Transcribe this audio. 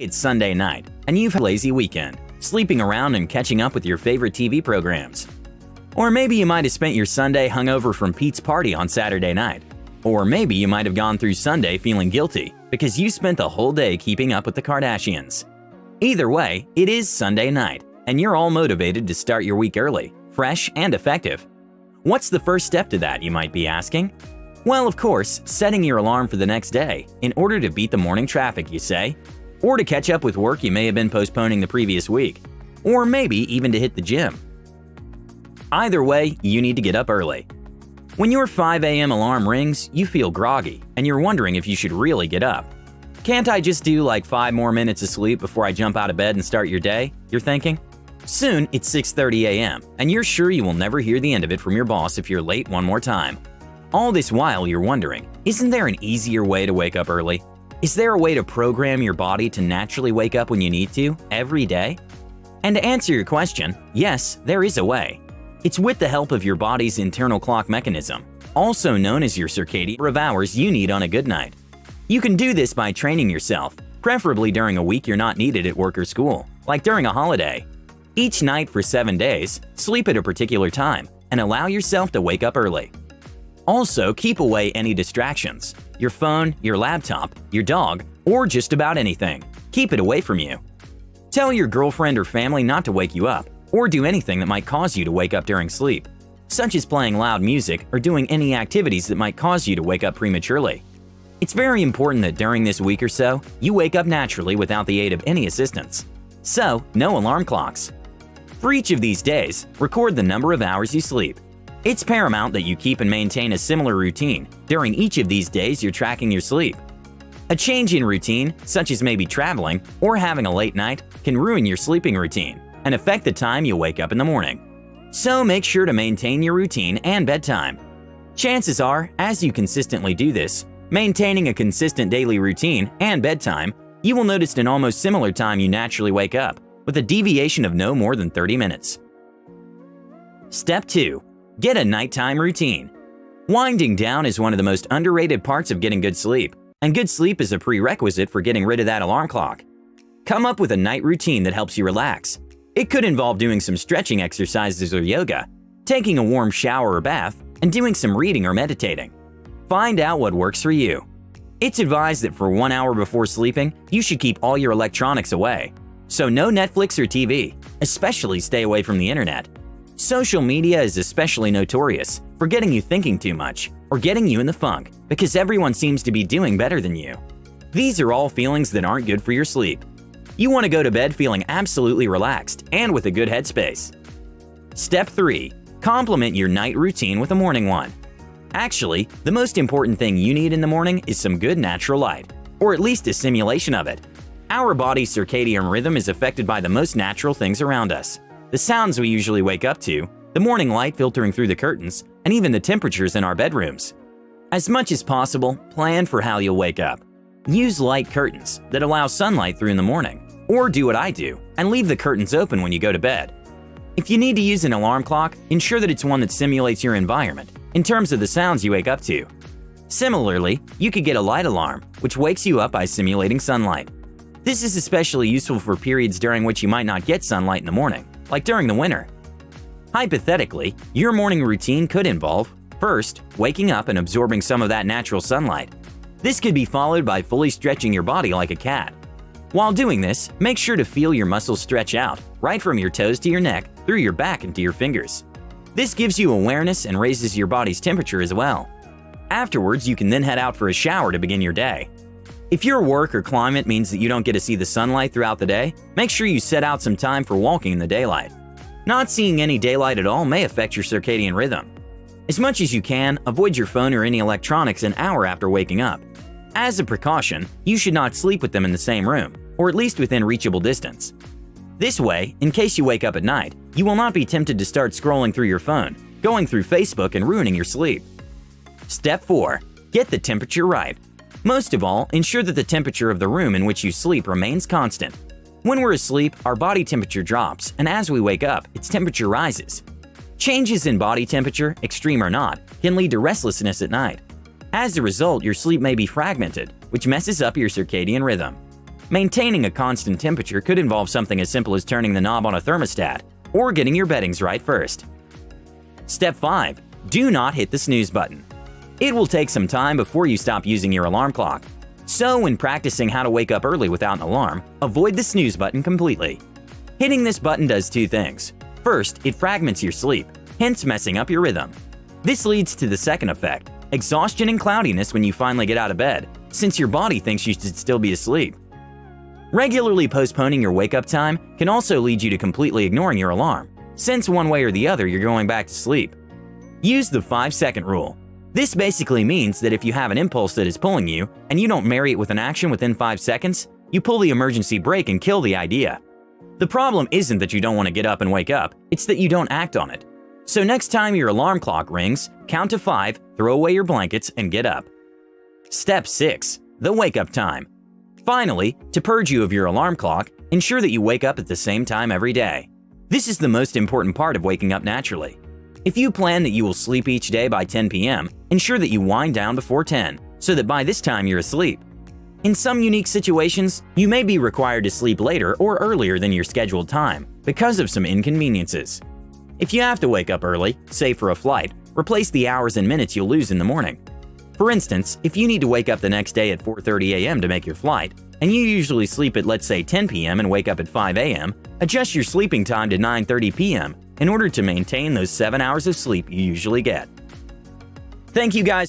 It's Sunday night, and you've had a lazy weekend, sleeping around and catching up with your favorite TV programs. Or maybe you might have spent your Sunday hungover from Pete's party on Saturday night. Or maybe you might have gone through Sunday feeling guilty because you spent the whole day keeping up with the Kardashians. Either way, it is Sunday night, and you're all motivated to start your week early, fresh, and effective. What's the first step to that, you might be asking? Well, of course, setting your alarm for the next day in order to beat the morning traffic, you say? Or to catch up with work you may have been postponing the previous week. Or maybe even to hit the gym. Either way, you need to get up early. When your 5 a.m. alarm rings, you feel groggy, and you're wondering if you should really get up. Can't I just do like 5 more minutes of sleep before I jump out of bed and start your day? You're thinking? Soon, it's 6:30 a.m., and you're sure you will never hear the end of it from your boss if you're late one more time. All this while, you're wondering, isn't there an easier way to wake up early? Is there a way to program your body to naturally wake up when you need to, every day? And to answer your question, yes, there is a way. It's with the help of your body's internal clock mechanism, also known as your circadian number of hours you need on a good night. You can do this by training yourself, preferably during a week you're not needed at work or school, like during a holiday. Each night for 7 days, sleep at a particular time and allow yourself to wake up early. Also, keep away any distractions. Your phone, your laptop, your dog, or just about anything. Keep it away from you. Tell your girlfriend or family not to wake you up, or do anything that might cause you to wake up during sleep, such as playing loud music or doing any activities that might cause you to wake up prematurely. It's very important that during this week or so, you wake up naturally without the aid of any assistance. So, no alarm clocks. For each of these days, record the number of hours you sleep. It's paramount that you keep and maintain a similar routine. During each of these days, you're tracking your sleep. A change in routine, such as maybe traveling or having a late night, can ruin your sleeping routine and affect the time you wake up in the morning. So make sure to maintain your routine and bedtime. Chances are, as you consistently do this, maintaining a consistent daily routine and bedtime, you will notice an almost similar time you naturally wake up, with a deviation of no more than 30 minutes. Step 2. Get a nighttime routine. Winding down is one of the most underrated parts of getting good sleep, and good sleep is a prerequisite for getting rid of that alarm clock. Come up with a night routine that helps you relax. It could involve doing some stretching exercises or yoga, taking a warm shower or bath, and doing some reading or meditating. Find out what works for you. It's advised that for 1 hour before sleeping, you should keep all your electronics away. So no Netflix or TV, especially stay away from the internet. Social media is especially notorious for getting you thinking too much or getting you in the funk because everyone seems to be doing better than you. These are all feelings that aren't good for your sleep. You want to go to bed feeling absolutely relaxed and with a good headspace. Step 3. Complement your night routine with a morning one. Actually, the most important thing you need in the morning is some good natural light, or at least a simulation of it. Our body's circadian rhythm is affected by the most natural things around us. The sounds we usually wake up to, the morning light filtering through the curtains, and even the temperatures in our bedrooms. As much as possible, plan for how you'll wake up. Use light curtains that allow sunlight through in the morning, or do what I do and leave the curtains open when you go to bed. If you need to use an alarm clock, ensure that it's one that simulates your environment in terms of the sounds you wake up to. Similarly, you could get a light alarm, which wakes you up by simulating sunlight. This is especially useful for periods during which you might not get sunlight in the morning, like during the winter. Hypothetically, your morning routine could involve, first, waking up and absorbing some of that natural sunlight. This could be followed by fully stretching your body like a cat. While doing this, make sure to feel your muscles stretch out, right from your toes to your neck, through your back and to your fingers. This gives you awareness and raises your body's temperature as well. Afterwards, you can then head out for a shower to begin your day. If your work or climate means that you don't get to see the sunlight throughout the day, make sure you set out some time for walking in the daylight. Not seeing any daylight at all may affect your circadian rhythm. As much as you can, avoid your phone or any electronics an hour after waking up. As a precaution, you should not sleep with them in the same room, or at least within reachable distance. This way, in case you wake up at night, you will not be tempted to start scrolling through your phone, going through Facebook and ruining your sleep. Step 4. Get the temperature right. Most of all, ensure that the temperature of the room in which you sleep remains constant. When we're asleep, our body temperature drops, and as we wake up, its temperature rises. Changes in body temperature, extreme or not, can lead to restlessness at night. As a result, your sleep may be fragmented, which messes up your circadian rhythm. Maintaining a constant temperature could involve something as simple as turning the knob on a thermostat or getting your beddings right first. Step 5. Do not hit the snooze button. It will take some time before you stop using your alarm clock. So when practicing how to wake up early without an alarm, avoid the snooze button completely. Hitting this button does two things. First, it fragments your sleep, hence messing up your rhythm. This leads to the second effect, exhaustion and cloudiness when you finally get out of bed, since your body thinks you should still be asleep. Regularly postponing your wake-up time can also lead you to completely ignoring your alarm, since one way or the other you're going back to sleep. Use the 5-second rule. This basically means that if you have an impulse that is pulling you, and you don't marry it with an action within 5 seconds, you pull the emergency brake and kill the idea. The problem isn't that you don't want to get up and wake up, it's that you don't act on it. So next time your alarm clock rings, count to 5, throw away your blankets, and get up. Step 6. The wake-up time. Finally, to purge you of your alarm clock, ensure that you wake up at the same time every day. This is the most important part of waking up naturally. If you plan that you will sleep each day by 10 p.m., ensure that you wind down before 10, so that by this time you're asleep. In some unique situations, you may be required to sleep later or earlier than your scheduled time because of some inconveniences. If you have to wake up early, say for a flight, replace the hours and minutes you'll lose in the morning. For instance, if you need to wake up the next day at 4:30 a.m. to make your flight, and you usually sleep at let's say 10 p.m. and wake up at 5 a.m., adjust your sleeping time to 9:30 p.m. in order to maintain those 7 hours of sleep you usually get. Thank you guys.